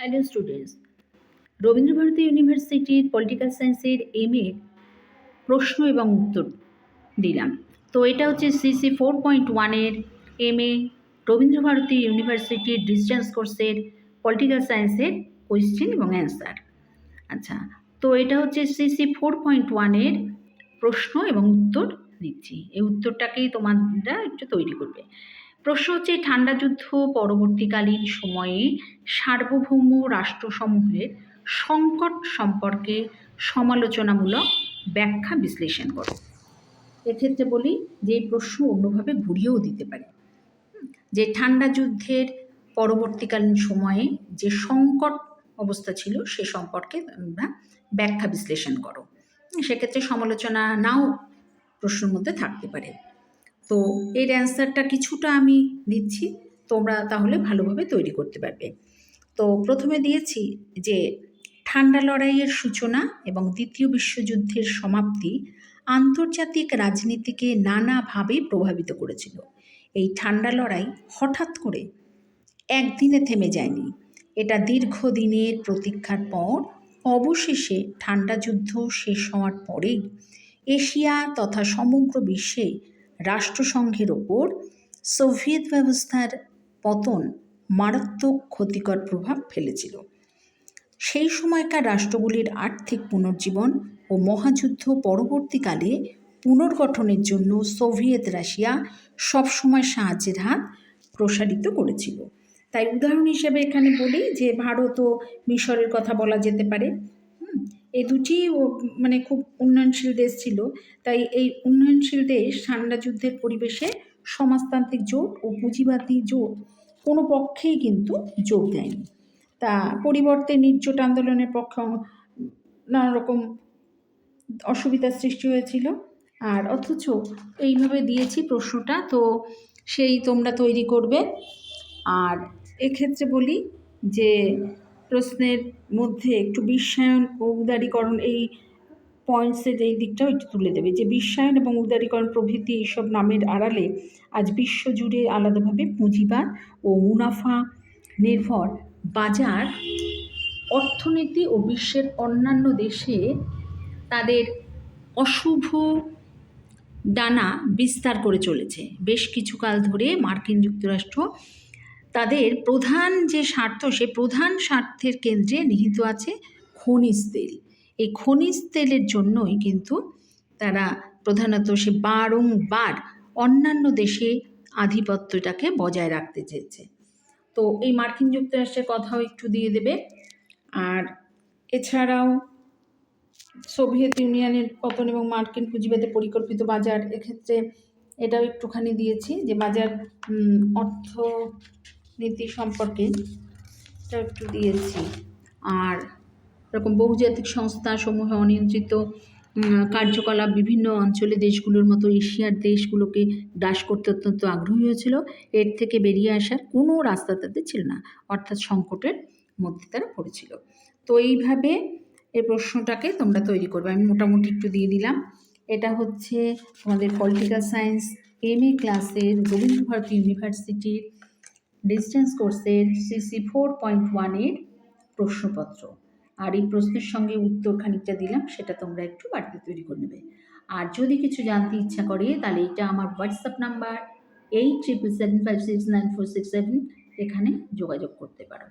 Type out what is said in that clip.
Hello students, Rabindra Bharati ইউনিভার্সিটির political সায়েন্সের M A প্রশ্ন এবং উত্তর দিলাম। তো এটা হচ্ছে সিসি 4.1-এর এম.এ রবীন্দ্রভারতী ইউনিভার্সিটির ডিস্টেন্স কোর্সের পলিটিক্যাল সায়েন্সের কোয়েশ্চেন এবং অ্যান্সার। আচ্ছা, তো এটা হচ্ছে সিসি 4.1-এর প্রশ্ন এবং উত্তর দিচ্ছি। এই উত্তরটাকেই তোমরা একটু তৈরি করবে। প্রশ্ন হচ্ছে, ঠান্ডা যুদ্ধ পরবর্তীকালীন সময়ে সার্বভৌম রাষ্ট্রসমূহের সংকট সম্পর্কে সমালোচনামূলক ব্যাখ্যা বিশ্লেষণ করো। এক্ষেত্রে বলি যে এই প্রশ্ন অন্যভাবে ঘুরিয়েও দিতে পারে, যে ঠান্ডা যুদ্ধের পরবর্তীকালীন সময়ে যে সংকট অবস্থা ছিল সে সম্পর্কে তোমরা ব্যাখ্যা বিশ্লেষণ করো। সেক্ষেত্রে সমালোচনা নাও প্রশ্নের মধ্যে থাকতে পারে। তো এর অ্যান্সারটা কিছুটা আমি দিচ্ছি, তোমরা তাহলে ভালোভাবে তৈরি করতে পারবে। তো প্রথমে দিয়েছি যে ঠান্ডা লড়াইয়ের সূচনা এবং দ্বিতীয় বিশ্বযুদ্ধের সমাপ্তি আন্তর্জাতিক রাজনীতিকে নানাভাবে প্রভাবিত করেছিল। এই ঠান্ডা লড়াই হঠাৎ করে একদিনে থেমে যায়নি। এটা দীর্ঘদিনের প্রতীক্ষার পর অবশেষে ঠান্ডা যুদ্ধ শেষ হওয়ার পরেই এশিয়া তথা সমগ্র বিশ্বে রাষ্ট্রসংঘের ওপর সোভিয়েত ব্যবস্থার পতন মারাত্মক ক্ষতিকর প্রভাব ফেলেছিল। সেই সময়কার রাষ্ট্রগুলির আর্থিক পুনর্জীবন ও মহাযুদ্ধ পরবর্তীকালে পুনর্গঠনের জন্য সোভিয়েত রাশিয়া সবসময় সাহায্যের হাত প্রসারিত করেছিল। তাই উদাহরণ হিসেবে এখানে বলি যে ভারত ও মিশরের কথা বলা যেতে পারে। এই দুটি মানে খুব উন্নয়নশীল দেশ ছিল, তাই এই উন্নয়নশীল দেশ ঠান্ডা যুদ্ধের পরিবেশে সমাজতান্ত্রিক জোট ও পুঁজিবাদী জোট কোনো পক্ষেই কিন্তু যোগ দেয়নি। তা পরিবর্তে নির্জোট আন্দোলনের পক্ষে নানা রকম অসুবিধার সৃষ্টি হয়েছিল। আর অথচ এইভাবে দিয়েছি প্রশ্নটা, তো সেই তোমরা তৈরি করবে। আর এক্ষেত্রে বলি যে প্রশ্নের মধ্যে একটু বিশ্বায়ন ও উদারীকরণ এই পয়েন্টসের এই দিকটাও একটু তুলে দেবে, যে বিশ্বায়ন এবং উদারীকরণ প্রভৃতি এইসব নামের আড়ালে আজ বিশ্বজুড়ে আলাদাভাবে পুঁজিবাদ ও মুনাফা নির্ভর বাজার অর্থনীতি ও বিশ্বের অন্যান্য দেশে তাদের অশুভ ডানা বিস্তার করে চলেছে। বেশ কিছুকাল ধরে মার্কিন যুক্তরাষ্ট্র তাদের প্রধান যে স্বার্থ, সে প্রধান স্বার্থের কেন্দ্রে নিহিত আছে খনিজ তেল। এই খনিজ তেলের জন্যই কিন্তু তারা প্রধানত সে বারংবার অন্যান্য দেশে আধিপত্যটাকে বজায় রাখতে চেয়েছে। তো এই মার্কিন যুক্তরাষ্ট্রের কথাও একটু দিয়ে দেবে। আর এছাড়াও সোভিয়েত ইউনিয়নের পতন এবং মার্কিন পুঁজিবাদে পরিকল্পিত বাজার, এক্ষেত্রে এটাও একটুখানি দিয়েছি যে বাজার অর্থনীতি সম্পর্কে এটা একটু দিয়েছি। আর এরকম বহুজাতিক সংস্থা সমূহে অনিয়ন্ত্রিত কার্যকলাপ বিভিন্ন অঞ্চলে দেশগুলোর মতো এশিয়ার দেশগুলোকে গ্রাস করতে অত্যন্ত আগ্রহী হয়েছিল। এর থেকে বেরিয়ে আসার কোনো রাস্তা তাদের ছিল না, অর্থাৎ সংকটের মধ্যে তারা পড়েছিল। তো এইভাবে এই প্রশ্নটাকে তোমরা তৈরি করবে। আমি মোটামুটি একটু দিয়ে দিলাম। এটা হচ্ছে তোমাদের পলিটিক্যাল সায়েন্স এম.এ ক্লাসের রবীন্দ্রভারতী ইউনিভার্সিটির ডিস্টেন্স কোর্সের সিসি 4.1-এর প্রশ্নপত্র। আর এই প্রশ্নের সঙ্গে উত্তর খানিকটা দিলাম, সেটা তোমরা একটু বাড়িতে তৈরি করে নেবে। আর যদি কিছু জানতে ইচ্ছা করে তাহলে এটা আমার হোয়াটসঅ্যাপ নাম্বার 8777569467, এখানে যোগাযোগ করতে পারো।